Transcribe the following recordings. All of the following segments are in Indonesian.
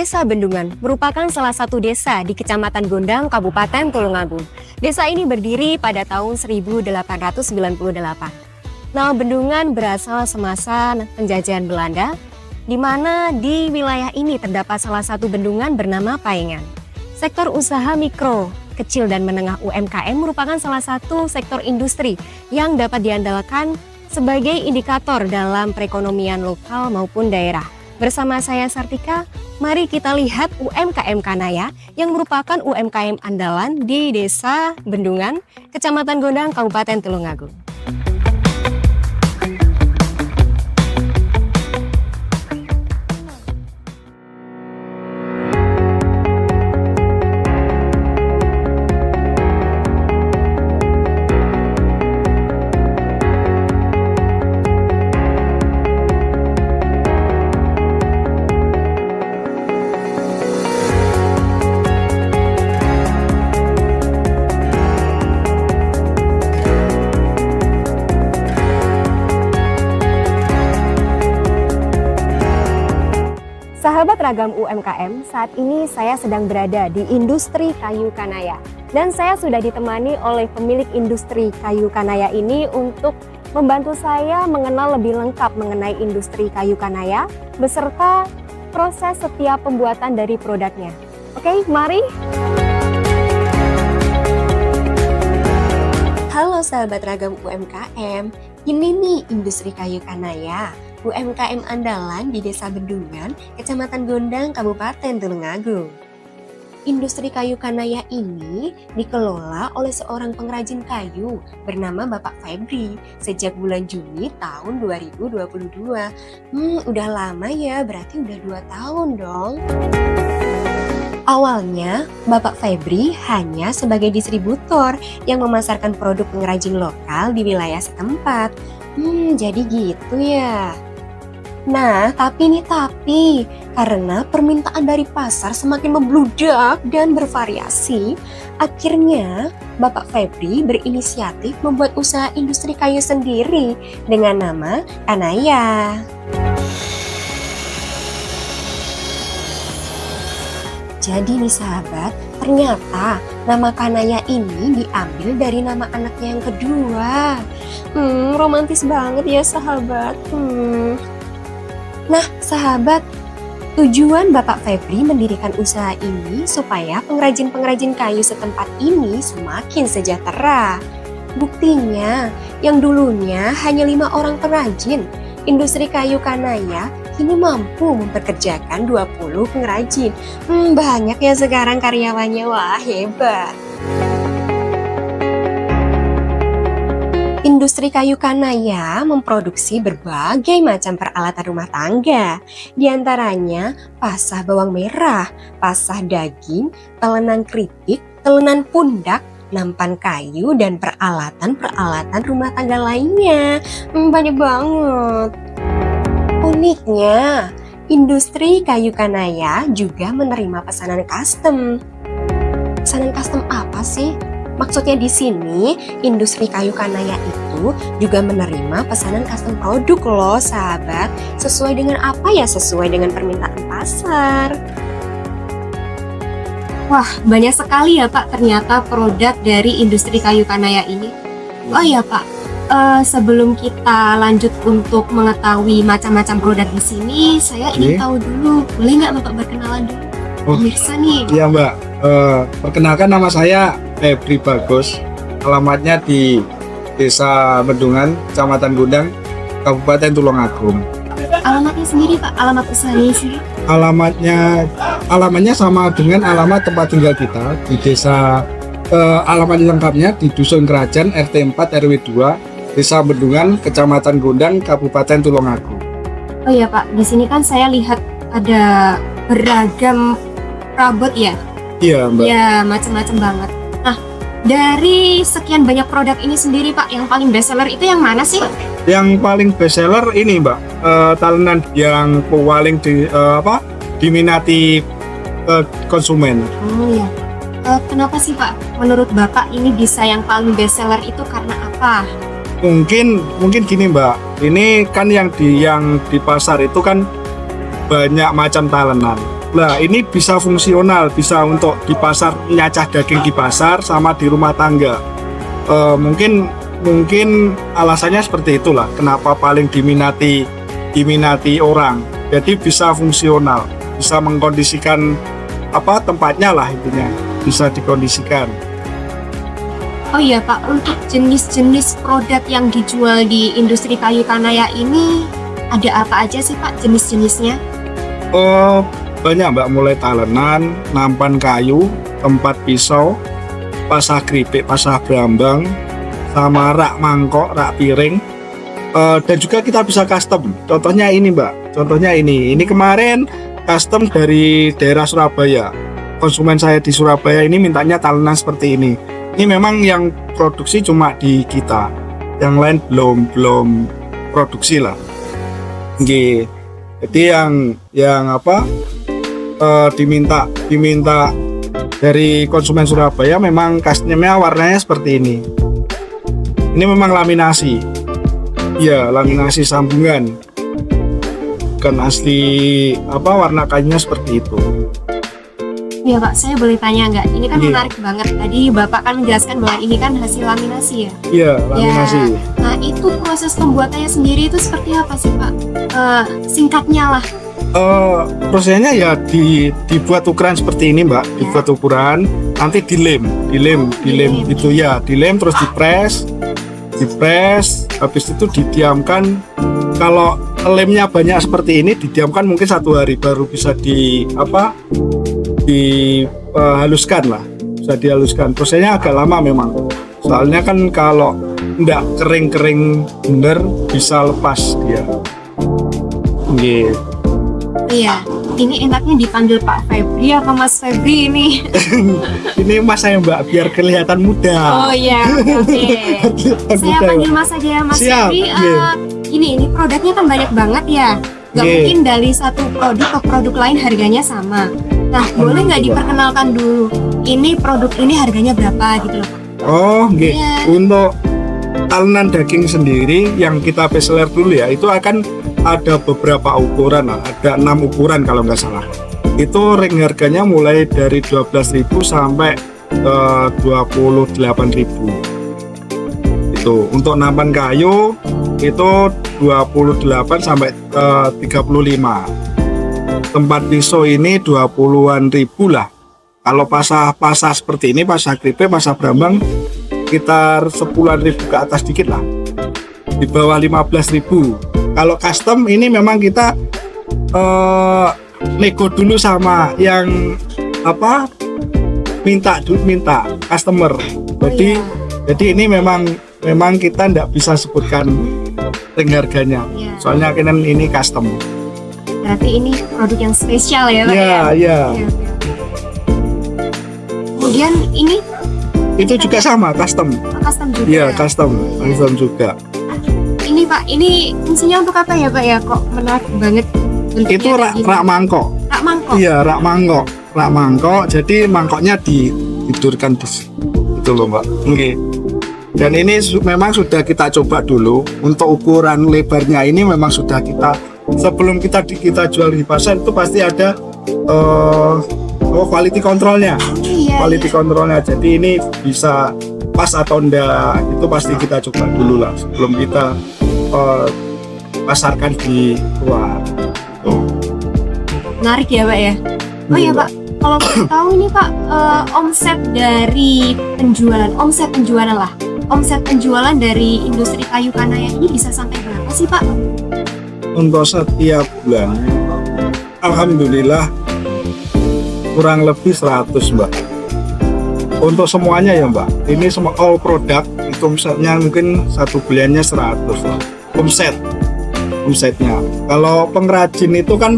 Desa Bendungan merupakan salah satu desa di Kecamatan Gondang, Kabupaten Tulungagung. Desa ini berdiri pada tahun 1898. Nama Bendungan berasal semasa penjajahan Belanda, di mana di wilayah ini terdapat salah satu bendungan bernama Payengan. Sektor usaha mikro, kecil dan menengah UMKM merupakan salah satu sektor industri yang dapat diandalkan sebagai indikator dalam perekonomian lokal maupun daerah. Bersama saya Sartika, mari kita lihat UMKM Kanaya yang merupakan UMKM andalan di Desa Bendungan, Kecamatan Gondang, Kabupaten Tulungagung. Sahabat ragam UMKM, saat ini saya sedang berada di industri kayu Kanaya. Dan saya sudah ditemani oleh pemilik industri kayu Kanaya ini untuk membantu saya mengenal lebih lengkap mengenai industri kayu Kanaya, beserta proses setiap pembuatan dari produknya. Oke, mari. Halo sahabat ragam UMKM, ini nih industri kayu Kanaya. UMKM andalan di Desa Bendungan, Kecamatan Gondang, Kabupaten Tulungagung. Industri kayu Kanaya ini dikelola oleh seorang pengrajin kayu bernama Bapak Febri sejak bulan Juni tahun 2022. Udah lama ya, berarti udah 2 tahun dong. Awalnya, Bapak Febri hanya sebagai distributor yang memasarkan produk pengrajin lokal di wilayah setempat. Jadi gitu ya. Nah, tapi karena permintaan dari pasar semakin membludak dan bervariasi, akhirnya Bapak Febri berinisiatif membuat usaha industri kayu sendiri dengan nama Kanaya. Jadi nih sahabat, ternyata nama Kanaya ini diambil dari nama anaknya yang kedua. Romantis banget ya sahabat. Nah sahabat, tujuan Bapak Febri mendirikan usaha ini supaya pengrajin-pengrajin kayu setempat ini semakin sejahtera. Buktinya, yang dulunya hanya 5 orang pengrajin, industri kayu Kanaya kini mampu mempekerjakan 20 pengrajin. Banyak ya sekarang karyawannya, wah hebat. Industri kayu Kanaya memproduksi berbagai macam peralatan rumah tangga, di antaranya pasah bawang merah, pasah daging, telenan keripik, telenan pundak, nampan kayu, dan peralatan-peralatan rumah tangga lainnya. Banyak banget. Uniknya, industri kayu Kanaya juga menerima pesanan custom. Pesanan custom apa sih? Maksudnya di sini, industri kayu Kanaya itu juga menerima pesanan custom produk loh sahabat. Sesuai dengan apa ya? Sesuai dengan permintaan pasar. Wah, banyak sekali ya Pak ternyata produk dari industri kayu Kanaya ini. Oh iya Pak, sebelum kita lanjut untuk mengetahui macam-macam produk di sini, saya ingin tahu dulu, boleh nggak Bapak berkenalan dulu? Pemirsa nih. Iya Mbak, perkenalkan nama saya Febri Bagus, alamatnya di Desa Bendungan, Kecamatan Gondang, Kabupaten Tulungagung. Alamatnya sendiri Pak, alamat usahanya sendiri? Alamatnya sama dengan alamat tempat tinggal kita di desa. Alamat lengkapnya di Dusun Kerajaan RT 4 RW 2 Desa Bendungan, Kecamatan Gondang, Kabupaten Tulungagung. Oh iya Pak, di sini kan saya lihat ada beragam perabot ya? Iya Mbak. Ya, macam-macam banget. Nah, dari sekian banyak produk ini sendiri Pak, yang paling best seller itu yang mana sih? Yang paling best seller ini Mbak, talenan yang paling diminati konsumen. Oh iya. Kenapa sih Pak? Menurut Bapak ini bisa yang paling best seller itu karena apa? Mungkin gini Mbak, ini kan yang di pasar itu kan banyak macam talenan. Nah, ini bisa fungsional, bisa untuk di pasar, nyacah daging di pasar sama di rumah tangga. Mungkin alasannya seperti itulah kenapa paling diminati orang. Jadi bisa fungsional, bisa mengkondisikan tempatnya lah, intinya bisa dikondisikan. Oh iya Pak, untuk jenis-jenis produk yang dijual di industri kayu kanaya ini ada apa aja sih Pak jenis-jenisnya? Banyak Mbak, mulai talenan, nampan kayu, tempat pisau, pasah keripik, pasah brambang, sama rak mangkok, rak piring, dan juga kita bisa custom. Contohnya ini Mbak, ini kemarin custom dari daerah Surabaya. Konsumen saya di Surabaya ini mintanya talenan seperti ini. Ini memang yang produksi cuma di kita, yang lain belum produksi lah. Jadi yang diminta dari konsumen Surabaya memang customnya warnanya seperti ini. Ini memang laminasi, ya laminasi sambungan, bukan asli warna kayunya seperti itu. Ya Pak, saya boleh tanya nggak? Ini kan menarik banget. Tadi Bapak kan menjelaskan bahwa ini kan hasil laminasi ya? Iya, laminasi. Ya. Nah, itu proses pembuatannya sendiri itu seperti apa sih Pak? Singkatnya lah. Prosesnya ya dibuat ukuran seperti ini Mbak, dibuat ukuran, nanti dilem itu ya, dilem terus dipres, habis itu didiamkan. Kalau lemnya banyak seperti ini, didiamkan mungkin 1 hari baru bisa dihaluskan lah, bisa dihaluskan. Prosesnya agak lama memang, soalnya kan kalau enggak kering bener bisa lepas dia. Iya, ini enaknya dipanggil Pak Febri atau Mas Febri ini? Ini Mas saya Mbak, biar kelihatan muda. Oh iya, oke. Saya panggil Mas aja ya Mas Febri. Ini produknya kan banyak banget ya. Gak mungkin dari satu produk ke produk lain harganya sama. Nah, boleh nggak diperkenalkan dulu? Ini produk ini harganya berapa gitu loh Pak? Oh, Untuk talenan daging sendiri yang kita best seller dulu ya, itu akan ada beberapa ukuran, ada 6 ukuran kalau nggak salah. Itu ring harganya mulai dari 12.000 sampai 28.000. Itu untuk nampan kayu itu 28 sampai 35. Tempat pisau ini 20-an ribu lah. Kalau pasah seperti ini, pasah keripik, pasah brambang, sekitar 10-an ribu ke atas dikit lah, di bawah 15.000. Kalau custom ini memang kita nego dulu sama yang minta customer. Jadi ini memang kita tidak bisa sebutkan ring harganya, soalnya kan ini custom. Berarti ini produk yang spesial ya Pak? Iya. Kemudian ini itu juga sama custom. Custom juga. Iya, custom juga. Ini Pak, ini fungsinya untuk apa ya Pak ya? Kok menarik banget? Itu rak mangkok. Rak mangkok. Iya, rak mangkok. Jadi mangkoknya ditidurkan di itu loh Mbak. Dan ini memang sudah kita coba dulu. Untuk ukuran lebarnya ini memang sudah kita, sebelum kita jual di pasar itu pasti ada quality controlnya. Quality controlnya. Jadi ini bisa pas atau enggak, itu pasti kita coba dulu lah sebelum kita pasarkan di luar. Menarik ya Pak ya? Oh iya Pak, kalau kita tahu ini Pak, omset dari penjualan dari industri kayu kanaya ini bisa sampai berapa sih Pak? Untuk setiap bulan, alhamdulillah kurang lebih 100 Mbak. Untuk semuanya ya Mbak, ini semua all produk itu omsetnya mungkin 1 bulannya 100 lah. Omsetnya. Kalau pengrajin itu kan,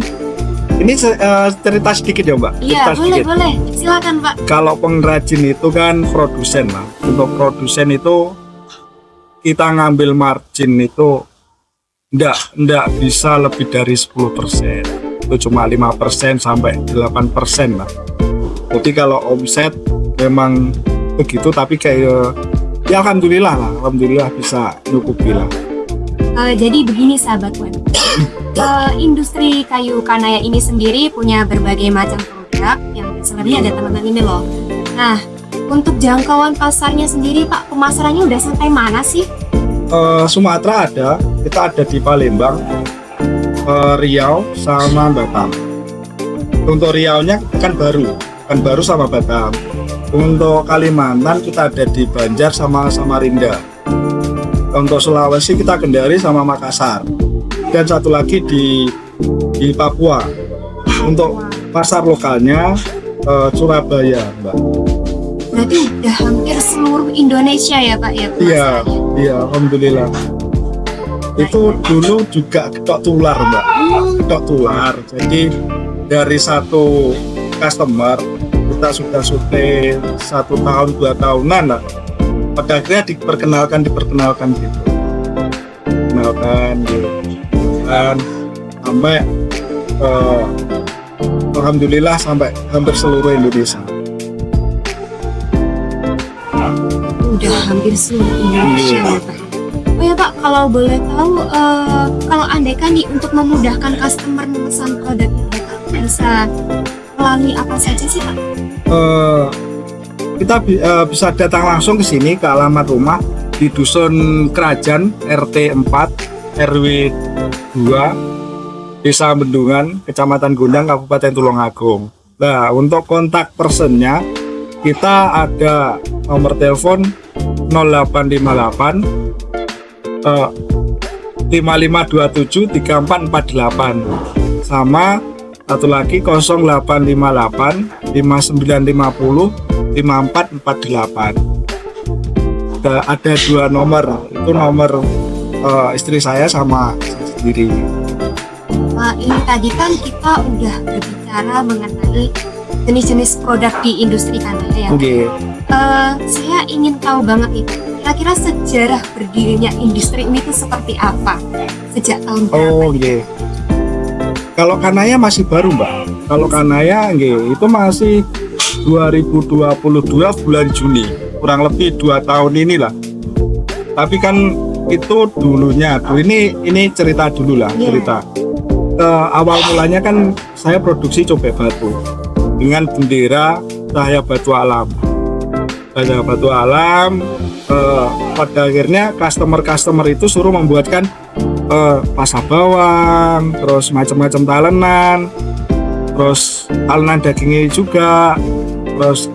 ini cerita sedikit ya Mbak. Iya, boleh. Silakan Pak. Kalau pengrajin itu kan produsen lah. Untuk produsen itu kita ngambil margin itu enggak bisa lebih dari 10%. Itu cuma 5% sampai 8% lah. Jadi kalau omset memang begitu, tapi kayak alhamdulillah bisa nyukupi lah. Jadi begini sahabat Wan, Industri kayu kanaya ini sendiri punya berbagai macam produk yang sebenarnya ada teman-teman ini loh. Nah, untuk jangkauan pasarnya sendiri Pak, pemasarannya udah sampai mana sih? Sumatera ada, kita ada di Palembang, Riau sama Batam. Untuk Riau-nya kan baru sama Batam. Untuk Kalimantan kita ada di Banjar sama Samarinda. Untuk Sulawesi kita Kendari sama Makassar. Dan satu lagi di Papua. Untuk pasar lokalnya Surabaya, Mbak. Berarti udah hampir seluruh Indonesia ya Pak ya? Iya, alhamdulillah. Itu dulu juga ketok tular, Mbak. Ketok tular. Jadi dari satu customer kita sudah syuting 1 tahun 2 tahunan lah. Pada akhirnya diperkenalkan gitu. Dan sampai alhamdulillah sampai hampir seluruh Indonesia. Udah hampir seluruh Indonesia ya Pak. Oh ya Pak, kalau boleh tahu, kalau andaikan nih untuk memudahkan customer memesan produknya Bapak, bisa melalui apa saja sih Pak? Kita bisa datang langsung ke sini ke alamat rumah di Dusun Kerajaan RT 4 RW 2 Desa Bendungan, Kecamatan Gondang, Kabupaten Tulungagung. Nah, untuk kontak personnya kita ada nomor telepon 0858 5527 3448 sama satu lagi 0858 5950 5448. Ada 2 nomor, itu nomor istri saya sama saya sendiri. Pak, ini tadi kan kita udah berbicara mengenai jenis-jenis produk di industri kanaya ya. Oke. Saya ingin tahu banget itu kira-kira sejarah berdirinya industri ini tuh seperti apa, sejak tahun berapa? Oh iya. Kalau kanaya masih baru Mbak. Kalau kanaya itu masih 2022 bulan Juni, kurang lebih 2 tahun inilah. Tapi kan itu dulunya, ini cerita dulu lah, cerita. Awal mulanya kan saya produksi cobek batu dengan bendera Cahaya Batu Alam. Cahaya Batu Alam. Pada akhirnya customer itu suruh membuatkan pasak bawang, terus macam-macam talenan, terus talenan dagingnya juga. Terus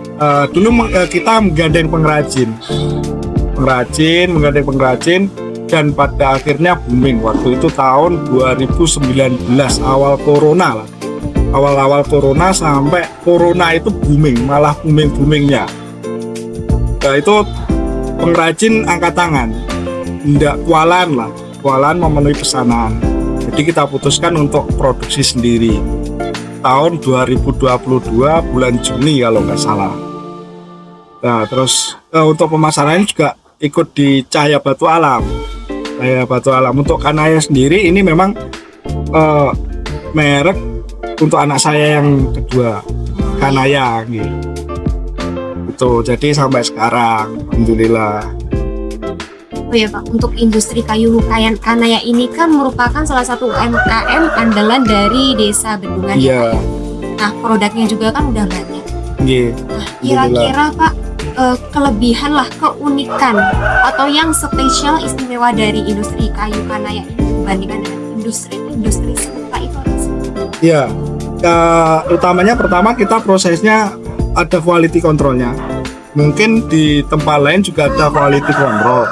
dulu kita menggandeng pengrajin, dan pada akhirnya booming. Waktu itu tahun 2019 awal corona sampai corona itu booming, malah boomingnya. Nah itu pengrajin angkat tangan, tidak kualan memenuhi pesanan. Jadi kita putuskan untuk produksi sendiri tahun 2022 bulan Juni kalau nggak salah. Nah terus untuk pemasarannya juga ikut di Cahaya Batu Alam. Cahaya Batu Alam untuk kanaya sendiri ini memang merek untuk anak saya yang kedua, kanaya gitu. Jadi sampai sekarang alhamdulillah. Oh ya Pak, untuk industri kayu kanaya ini kan merupakan salah satu UMKM andalan dari Desa Bendungan. Iya. Nah, produknya juga kan udah banyak. Iya. Nah, kira-kira Pak, kelebihan lah, keunikan atau yang spesial istimewa dari industri kayu kanaya ini dibandingkan dengan industri serupa itu apa sih? Iya. Utamanya pertama kita prosesnya ada quality controlnya. Mungkin di tempat lain juga ada quality control.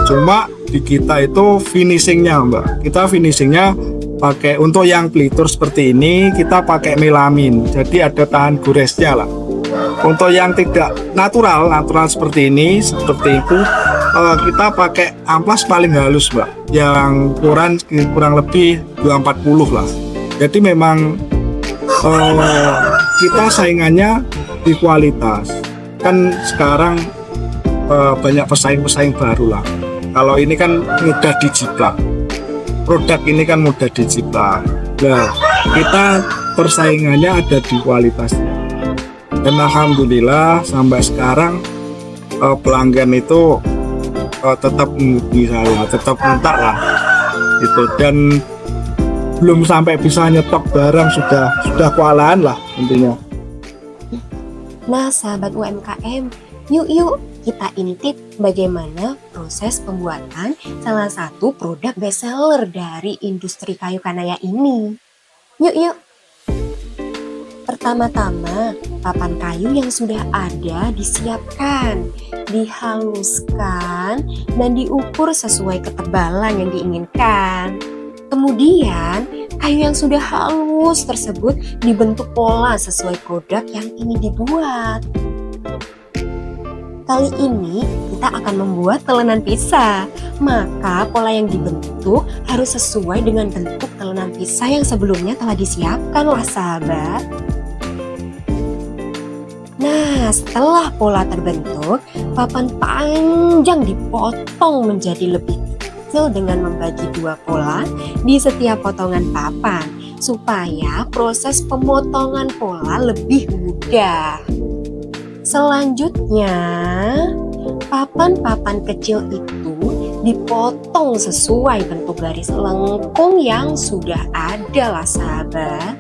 Cuma di kita itu finishingnya Mbak. Kita finishingnya pakai, untuk yang pelitur seperti ini kita pakai melamin. Jadi ada tahan goresnya lah. Untuk yang tidak natural seperti ini, seperti itu, kita pakai amplas paling halus Mbak. Yang kurang lebih 240 lah. Jadi memang kita saingannya di kualitas. Kan sekarang banyak pesaing baru lah. Kalau ini kan mudah dijiplak, produk ini kan mudah dijiplak. Nah, kita persaingannya ada di kualitasnya. Dan alhamdulillah sampai sekarang pelanggan itu tetap mengikuti saya, tetap minta lah itu. Dan belum sampai bisa nyetok barang sudah kewalahan lah intinya. Nah, sahabat UMKM, yuk kita intip bagaimana proses pembuatan salah satu produk bestseller dari industri kayu kanaya ini. Yuk. Pertama-tama, papan kayu yang sudah ada disiapkan, dihaluskan, dan diukur sesuai ketebalan yang diinginkan. Kemudian, kayu yang sudah halus tersebut dibentuk pola sesuai produk yang ingin dibuat. Kali ini kita akan membuat telenan pizza. Maka pola yang dibentuk harus sesuai dengan bentuk telenan pizza yang sebelumnya telah disiapkan lah sahabat. Nah, setelah pola terbentuk, papan panjang dipotong menjadi lebih kecil dengan membagi dua pola di setiap potongan papan supaya proses pemotongan pola lebih mudah. Selanjutnya, papan-papan kecil itu dipotong sesuai bentuk garis lengkung yang sudah ada lah sahabat.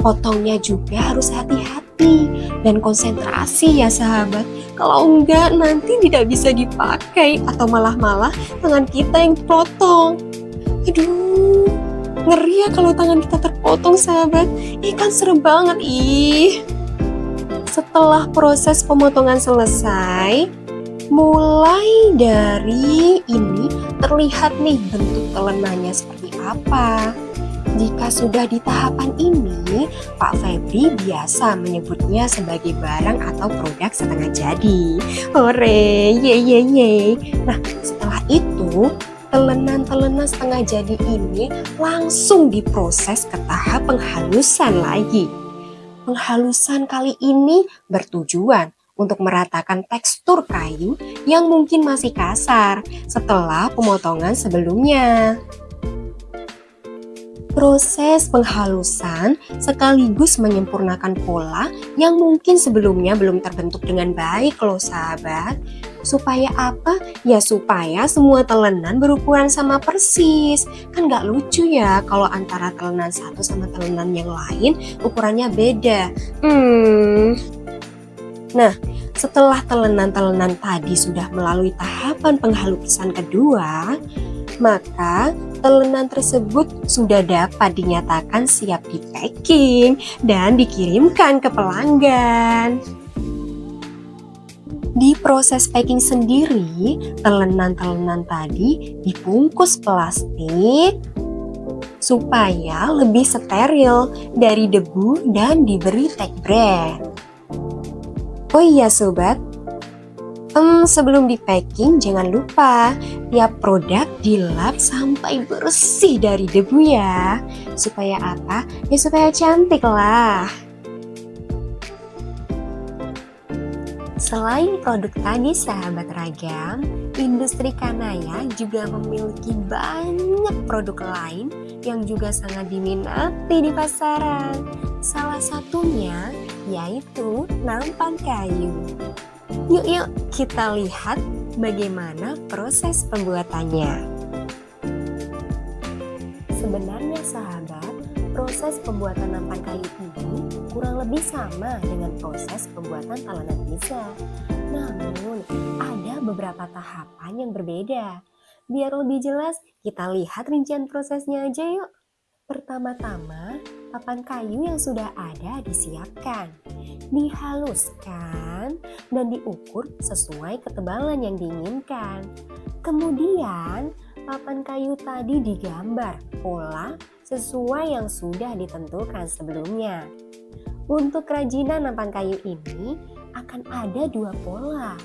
Potongnya juga harus hati-hati dan konsentrasi ya sahabat. Kalau enggak nanti tidak bisa dipakai atau malah tangan kita yang potong. Aduh, ngeri ya kalau tangan kita terpotong sahabat. Kan serem banget Setelah proses pemotongan selesai, mulai dari ini terlihat nih bentuk telenannya seperti apa. Jika sudah di tahapan ini, Pak Febri biasa menyebutnya sebagai barang atau produk setengah jadi. Hore, ye. Nah, setelah itu, telenan-telenan setengah jadi ini langsung diproses ke tahap penghalusan lagi. Penghalusan kali ini bertujuan untuk meratakan tekstur kayu yang mungkin masih kasar setelah pemotongan sebelumnya. Proses penghalusan sekaligus menyempurnakan pola yang mungkin sebelumnya belum terbentuk dengan baik loh sahabat. Supaya apa? Ya supaya semua telenan berukuran sama persis. Kan gak lucu ya kalau antara telenan satu sama telenan yang lain ukurannya beda. Nah, setelah telenan-telenan tadi sudah melalui tahapan penghalusan kedua, maka telenan tersebut sudah dapat dinyatakan siap di packing dan dikirimkan ke pelanggan. Di proses packing sendiri, telenan-telenan tadi dibungkus plastik supaya lebih steril dari debu dan diberi tag brand. Oh iya sobat, sebelum di packing jangan lupa tiap produk dilap sampai bersih dari debu ya. Supaya apa? Ya supaya cantik lah. Selain produk tadi sahabat ragam, industri kanaya juga memiliki banyak produk lain yang juga sangat diminati di pasaran. Salah satunya yaitu nampan kayu. Yuk kita lihat bagaimana proses pembuatannya. Sebenarnya sahabat, proses pembuatan nampan kayu ini kurang lebih sama dengan proses pembuatan telenan pizza. Namun ada beberapa tahapan yang berbeda. Biar lebih jelas, kita lihat rincian prosesnya aja yuk. Pertama-tama, papan kayu yang sudah ada disiapkan, dihaluskan, dan diukur sesuai ketebalan yang diinginkan. Kemudian, papan kayu tadi digambar pola sesuai yang sudah ditentukan sebelumnya. Untuk kerajinan nampan kayu ini akan ada dua pola.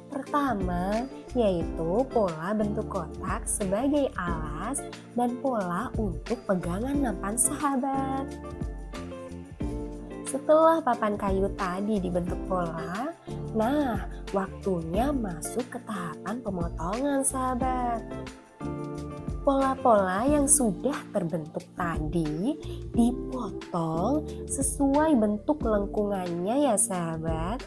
Pertama, yaitu pola bentuk kotak sebagai alas dan pola untuk pegangan nampan sahabat. Setelah papan kayu tadi dibentuk pola, nah waktunya masuk ke tahapan pemotongan sahabat. Pola-pola yang sudah terbentuk tadi dipotong sesuai bentuk lengkungannya ya sahabat.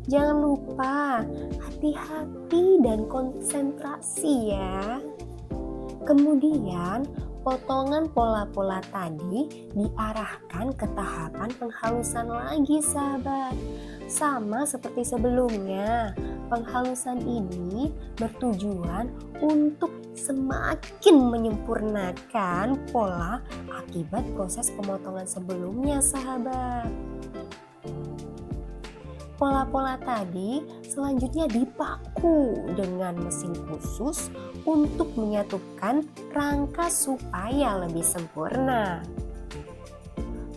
Jangan lupa hati-hati dan konsentrasi ya. Kemudian Potongan pola-pola tadi diarahkan ke tahapan penghalusan lagi sahabat. Sama seperti sebelumnya, penghalusan ini bertujuan untuk semakin menyempurnakan pola akibat proses pemotongan sebelumnya sahabat. Pola-pola tadi selanjutnya dipaku dengan mesin khusus untuk menyatukan rangka supaya lebih sempurna.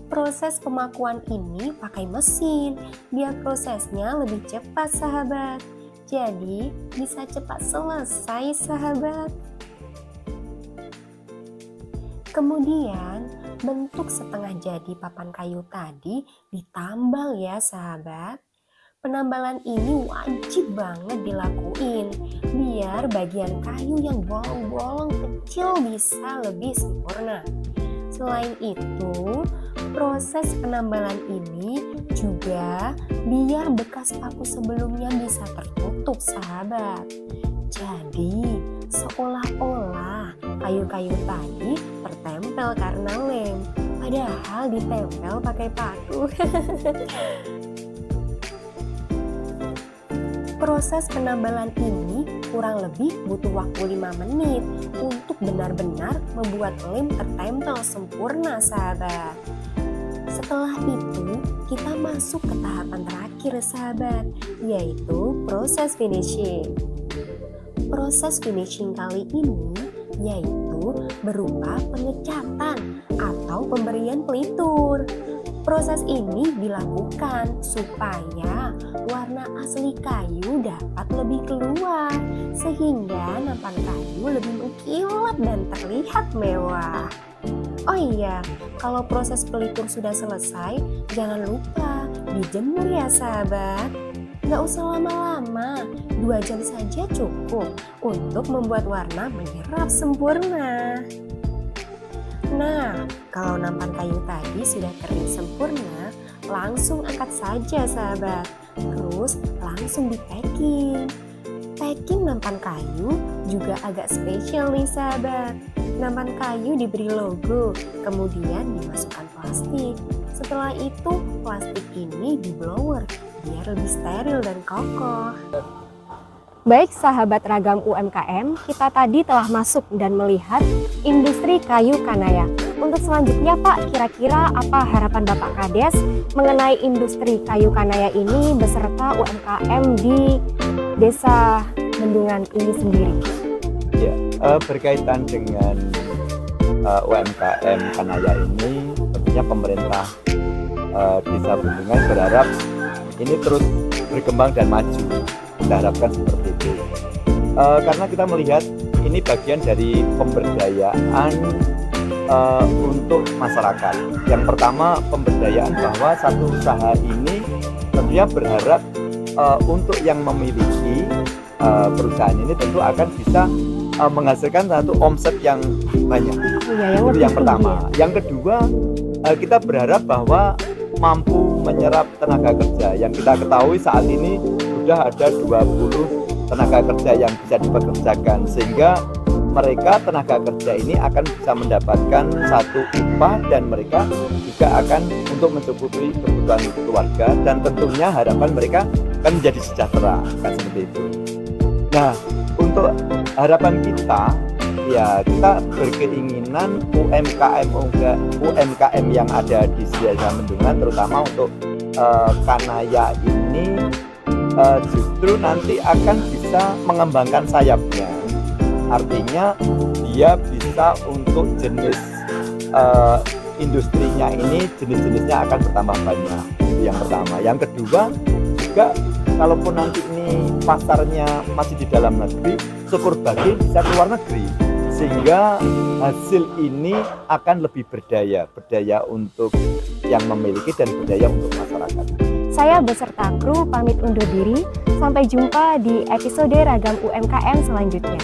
Proses pemakuan ini pakai mesin biar prosesnya lebih cepat sahabat. Jadi bisa cepat selesai sahabat. Kemudian bentuk setengah jadi papan kayu tadi ditambal ya sahabat. Penambalan ini wajib banget dilakuin biar bagian kayu yang bolong-bolong kecil bisa lebih sempurna. Selain itu, proses penambalan ini juga biar bekas paku sebelumnya bisa tertutup sahabat. Jadi, seolah-olah kayu-kayu tadi tertempel karena lem, padahal ditempel pakai paku. Proses penambalan ini kurang lebih butuh waktu 5 menit untuk benar-benar membuat lem tertempel sempurna sahabat. Setelah itu kita masuk ke tahapan terakhir sahabat, yaitu proses finishing. Proses finishing kali ini yaitu berupa pengecatan atau pemberian pelitur. Proses ini dilakukan supaya warna asli kayu dapat lebih keluar sehingga nampan kayu lebih mengkilap dan terlihat mewah. Oh iya, kalau proses pelitur sudah selesai, jangan lupa dijemur ya sahabat. Gak usah lama-lama, 2 jam saja cukup untuk membuat warna menyerap sempurna. Nah, kalau nampan kayu tadi sudah kering sempurna, langsung angkat saja sahabat. Terus langsung di packing. Packing nampan kayu juga agak spesial nih sahabat. Nampan kayu diberi logo, kemudian dimasukkan plastik. Setelah itu plastik ini di blower biar lebih steril dan kokoh. Baik sahabat Ragam UMKM, kita tadi telah masuk dan melihat industri kayu Kanaya. Untuk selanjutnya Pak, kira-kira apa harapan Bapak Kades mengenai industri kayu Kanaya ini beserta UMKM di Desa Bendungan ini sendiri? Ya, berkaitan dengan UMKM Kanaya ini, tentunya pemerintah Desa Bendungan berharap ini terus berkembang dan maju. Kita harapkan seperti itu, karena kita melihat ini bagian dari pemberdayaan untuk masyarakat. Yang pertama, pemberdayaan bahwa satu usaha ini tentunya berharap untuk yang memiliki perusahaan ini tentu akan bisa menghasilkan satu omset yang banyak. Itu yang pertama. Yang kedua, kita berharap bahwa mampu menyerap tenaga kerja. Yang kita ketahui saat ini sudah ada 20 tenaga kerja yang bisa dipekerjakan, sehingga mereka tenaga kerja ini akan bisa mendapatkan satu upah dan mereka juga akan untuk mencukupi kebutuhan keluarga dan tentunya harapan mereka akan menjadi sejahtera, kan seperti itu. Nah, untuk harapan kita, ya kita berkeinginan UMKM yang ada di Desa Bendungan, terutama untuk Kanaya ini justru nanti akan bisa mengembangkan sayapnya. Artinya dia bisa untuk jenis industrinya ini, jenis-jenisnya akan bertambah banyak. Itu yang pertama. Yang kedua juga, kalaupun nanti ini pasarnya masih di dalam negeri, syukur bagi bisa keluar negeri, sehingga hasil ini akan lebih berdaya untuk yang memiliki dan berdaya untuk masyarakat. Saya beserta kru pamit undur diri. Sampai jumpa di episode Ragam UMKM selanjutnya.